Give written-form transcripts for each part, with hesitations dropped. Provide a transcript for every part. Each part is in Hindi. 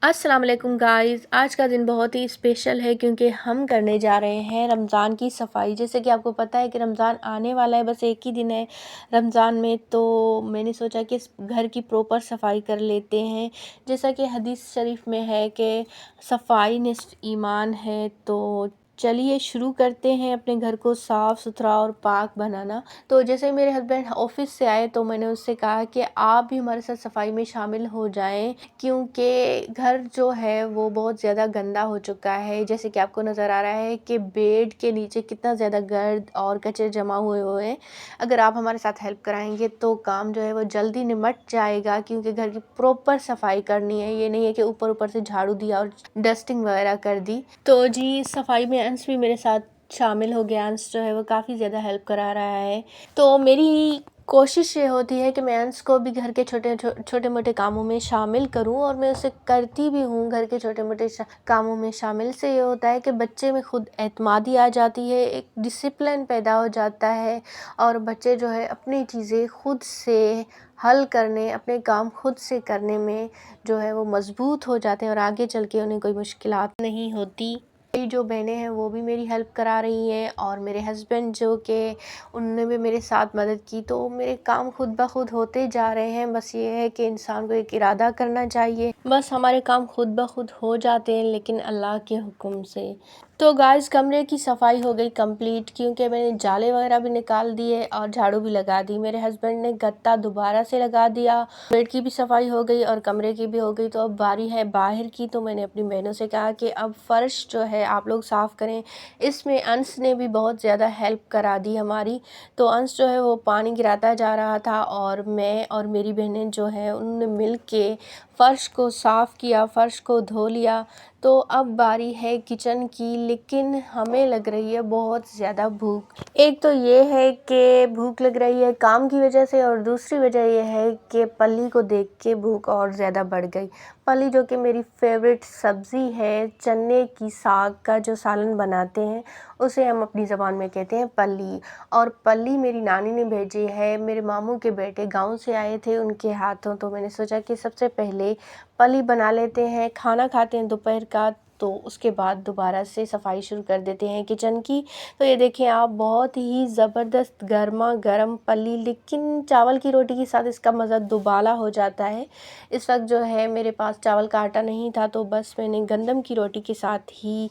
अस्सलाम वालेकुम गाइस। आज का दिन बहुत ही स्पेशल है क्योंकि हम करने जा रहे हैं रमज़ान की सफ़ाई। जैसे कि आपको पता है कि रमज़ान आने वाला है, बस एक ही दिन है रमज़ान में, तो मैंने सोचा कि इस घर की प्रॉपर सफ़ाई कर लेते हैं। जैसा कि हदीस शरीफ में है कि सफ़ाई निस्फ़ ईमान है। तो चलिए शुरू करते हैं अपने घर को साफ़ सुथरा और पाक बनाना। तो जैसे मेरे हस्बैंड ऑफिस से आए तो मैंने उससे कहा कि आप भी हमारे साथ सफाई में शामिल हो जाएं, क्योंकि घर जो है वो बहुत ज़्यादा गंदा हो चुका है। जैसे कि आपको नज़र आ रहा है कि बेड के नीचे कितना ज़्यादा गर्द और कचरे जमा हुए हुए हैं। अगर आप हमारे साथ हेल्प कराएंगे तो काम जो है वो जल्दी निमट जाएगा, क्योंकि घर की प्रॉपर सफाई करनी है। ये नहीं है कि ऊपर ऊपर से झाड़ू दिया और डस्टिंग वगैरह कर दी। तो जी सफाई में अंश भी मेरे साथ शामिल हो गया। अंश जो है वो काफ़ी ज़्यादा हेल्प करा रहा है। तो मेरी कोशिश ये होती है कि मैं अंश को भी घर के छोटे मोटे कामों में शामिल करूं, और मैं उसे करती भी हूं। घर के छोटे मोटे कामों में शामिल से ये होता है कि बच्चे में खुद एतमादी आ जाती है, एक डिसिप्लिन पैदा हो जाता है, और बच्चे जो है अपनी चीज़ें खुद से हल करने, अपने काम खुद से करने में जो है वो मजबूत हो जाते हैं, और आगे चल के उन्हें कोई मुश्किलात नहीं होती। मेरी जो बहनें हैं वो भी मेरी हेल्प करा रही हैं, और मेरे हस्बैंड जो कि उन्होंने भी मेरे साथ मदद की। तो मेरे काम खुद ब खुद होते जा रहे हैं। बस ये है कि इंसान को एक इरादा करना चाहिए, बस हमारे काम खुद ब खुद हो जाते हैं, लेकिन अल्लाह के हुक्म से। तो गाइस कमरे की सफाई हो गई कंप्लीट, क्योंकि मैंने जाले वगैरह भी निकाल दिए और झाड़ू भी लगा दी। मेरे हस्बैंड ने गत्ता दोबारा से लगा दिया। बेड की भी सफाई हो गई और कमरे की भी हो गई। तो अब बारी है बाहर की। तो मैंने अपनी बहनों से कहा कि अब फर्श जो है आप लोग साफ़ करें। इसमें अंश ने भी बहुत ज़्यादा हेल्प करा दी हमारी। तो अंश जो है वो पानी गिराता जा रहा था, और मैं और मेरी बहनें जो है उन्होंने मिल के फ़र्श को साफ़ किया, फ़र्श को धो लिया। तो अब बारी है किचन की, लेकिन हमें लग रही है बहुत ज़्यादा भूख। एक तो ये है कि भूख लग रही है काम की वजह से, और दूसरी वजह ये है कि पल्ली को देख के भूख और ज़्यादा बढ़ गई। पल्ली जो कि मेरी फेवरेट सब्ज़ी है, चने की साग का जो सालन बनाते हैं उसे हम अपनी ज़बान में कहते हैं पल्ली। और पल्ली मेरी नानी ने भेजी है, मेरे मामू के बेटे गांव से आए थे उनके हाथों। तो मैंने सोचा कि सबसे पहले पल्ली बना लेते हैं, खाना खाते हैं दोपहर का, तो उसके बाद दोबारा से सफाई शुरू कर देते हैं किचन की। तो ये देखें आप, बहुत ही ज़बरदस्त गर्मा गर्म पल्ली, लेकिन चावल की रोटी के साथ इसका मज़ा दुबाला हो जाता है। इस वक्त जो है मेरे पास चावल का आटा नहीं था, तो बस मैंने गंदम की रोटी के साथ ही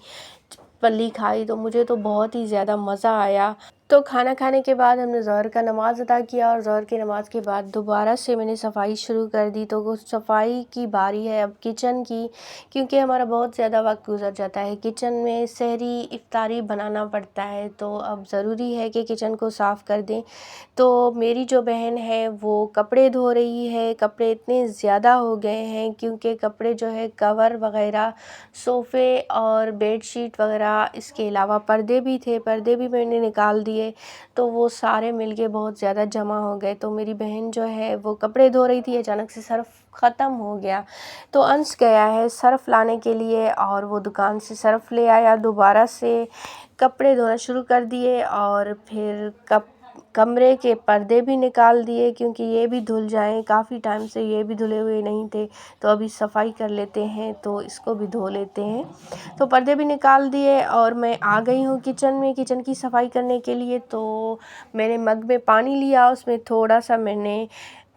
पल्ली खाई। तो मुझे तो बहुत ही ज़्यादा मज़ा आया। तो खाना खाने के बाद हमने ज़ोहर का नमाज़ अदा किया, और ज़ोहर की नमाज़ के बाद दोबारा से मैंने सफाई शुरू कर दी। तो सफाई की बारी है अब किचन की, क्योंकि हमारा बहुत ज़्यादा वक्त गुजर जाता है किचन में। सहरी इफ्तारी बनाना पड़ता है, तो अब ज़रूरी है कि किचन को साफ़ कर दें। तो मेरी जो बहन है वो कपड़े धो रही है। कपड़े इतने ज़्यादा हो गए हैं, क्योंकि कपड़े जो है कवर वगैरह, सोफ़े और बेडशीट वगैरह, इसके अलावा पर्दे भी थे, पर्दे भी मैंने निकाल दिए। तो वो सारे मिलके बहुत ज़्यादा जमा हो गए। तो मेरी बहन जो है वो कपड़े धो रही थी, अचानक से सर्फ़ ख़त्म हो गया। तो अंश गया है सर्फ़ लाने के लिए, और वो दुकान से सर्फ़ ले आया। दोबारा से कपड़े धोना शुरू कर दिए, और फिर कमरे के पर्दे भी निकाल दिए, क्योंकि ये भी धुल जाएं। काफ़ी टाइम से ये भी धुले हुए नहीं थे, तो अभी सफाई कर लेते हैं, तो इसको भी धो लेते हैं। तो पर्दे भी निकाल दिए, और मैं आ गई हूँ किचन में किचन की सफाई करने के लिए। तो मैंने मग में पानी लिया, उसमें थोड़ा सा मैंने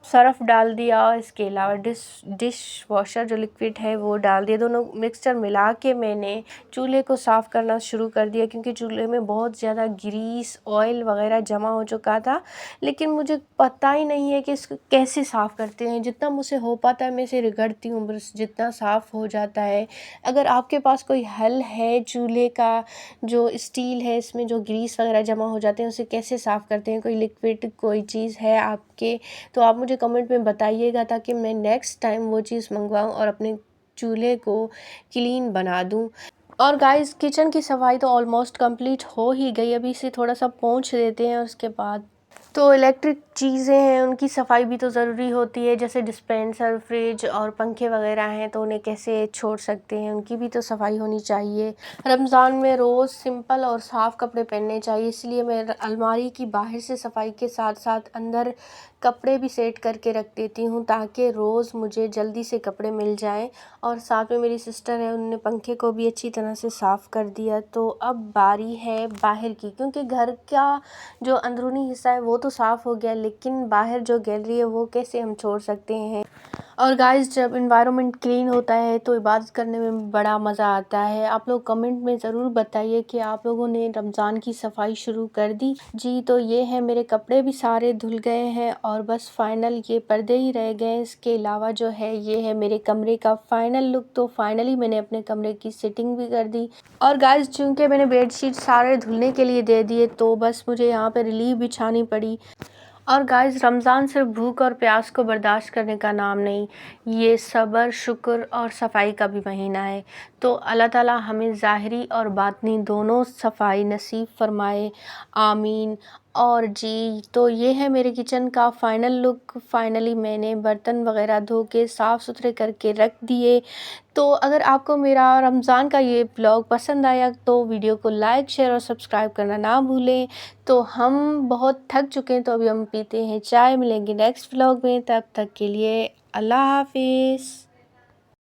सर्फ़ डाल दिया, और इसके अलावा डिश वॉशर जो लिक्विड है वो डाल दिया। दोनों मिक्सचर मिला के मैंने चूल्हे को साफ़ करना शुरू कर दिया, क्योंकि चूल्हे में बहुत ज़्यादा ग्रीस ऑयल वगैरह जमा हो चुका था। लेकिन मुझे पता ही नहीं है कि इसको कैसे साफ़ करते हैं। जितना मुझसे हो पाता है मैं इसे रगड़ती हूँ, बस जितना साफ़ हो जाता है। अगर आपके पास कोई हल है चूल्हे का, जो स्टील है, इसमें जो ग्रीस वगैरह जमा हो जाते हैं उसे कैसे साफ़ करते हैं, कोई लिक्विड कोई चीज़ है आपके, तो आप मुझे कमेंट में बताइएगा, ताकि मैं नेक्स्ट टाइम वो चीज़ मंगवाऊँ और अपने चूल्हे को क्लीन बना दूँ। और गाइस किचन की सफाई तो ऑलमोस्ट कंप्लीट हो ही गई। अभी इसे थोड़ा सा पोंछ देते हैं, और उसके बाद तो इलेक्ट्रिक चीज़ें हैं उनकी सफाई भी तो ज़रूरी होती है। जैसे डिस्पेंसर, फ्रिज और पंखे वगैरह हैं, तो उन्हें कैसे छोड़ सकते हैं, उनकी भी तो सफाई होनी चाहिए। रमज़ान में रोज़ सिंपल और साफ़ कपड़े पहनने चाहिए, इसलिए मैं अलमारी की बाहर से सफाई के साथ साथ अंदर कपड़े भी सेट करके रख देती हूँ ताकि रोज़ मुझे जल्दी से कपड़े मिल जाएं। और साथ में मेरी सिस्टर है, उन्होंने पंखे को भी अच्छी तरह से साफ़ कर दिया। तो अब बारी है बाहर की, क्योंकि घर का जो अंदरूनी हिस्सा है वो तो साफ़ हो गया, लेकिन बाहर जो गैलरी है वो कैसे हम छोड़ सकते हैं। और गाइस, जब इन्वायरमेंट क्लीन होता है तो इबादत करने में बड़ा मज़ा आता है। आप लोग कमेंट में ज़रूर बताइए कि आप लोगों ने रमज़ान की सफाई शुरू कर दी जी। तो ये है, मेरे कपड़े भी सारे धुल गए हैं और बस फाइनल ये पर्दे ही रह गए। इसके अलावा जो है ये है मेरे कमरे का फाइनल लुक। तो फाइनली मैंने अपने कमरे की सेटिंग भी कर दी। और गाइस, चूँकि मैंने बेडशीट सारे धुलने के लिए दे दिए तो बस मुझे यहाँ पे रिलीफ बिछानी पड़ी। और गाइस, रमज़ान सिर्फ भूख और प्यास को बर्दाश्त करने का नाम नहीं, ये सब्र, शुक्र और सफाई का भी महीना है। तो अल्लाह ताला हमें ज़ाहिरी और बातनी दोनों सफाई नसीब फरमाए, आमीन। और जी, तो ये है मेरे किचन का फाइनल लुक। फाइनली मैंने बर्तन वगैरह धो के साफ़ सुथरे करके रख दिए। तो अगर आपको मेरा रमज़ान का ये ब्लॉग पसंद आया तो वीडियो को लाइक, शेयर और सब्सक्राइब करना ना भूलें। तो हम बहुत थक चुके हैं, तो अभी हम पीते हैं चाय। मिलेंगे नेक्स्ट व्लॉग में, तब तक के लिए अल्लाह हाफिज़।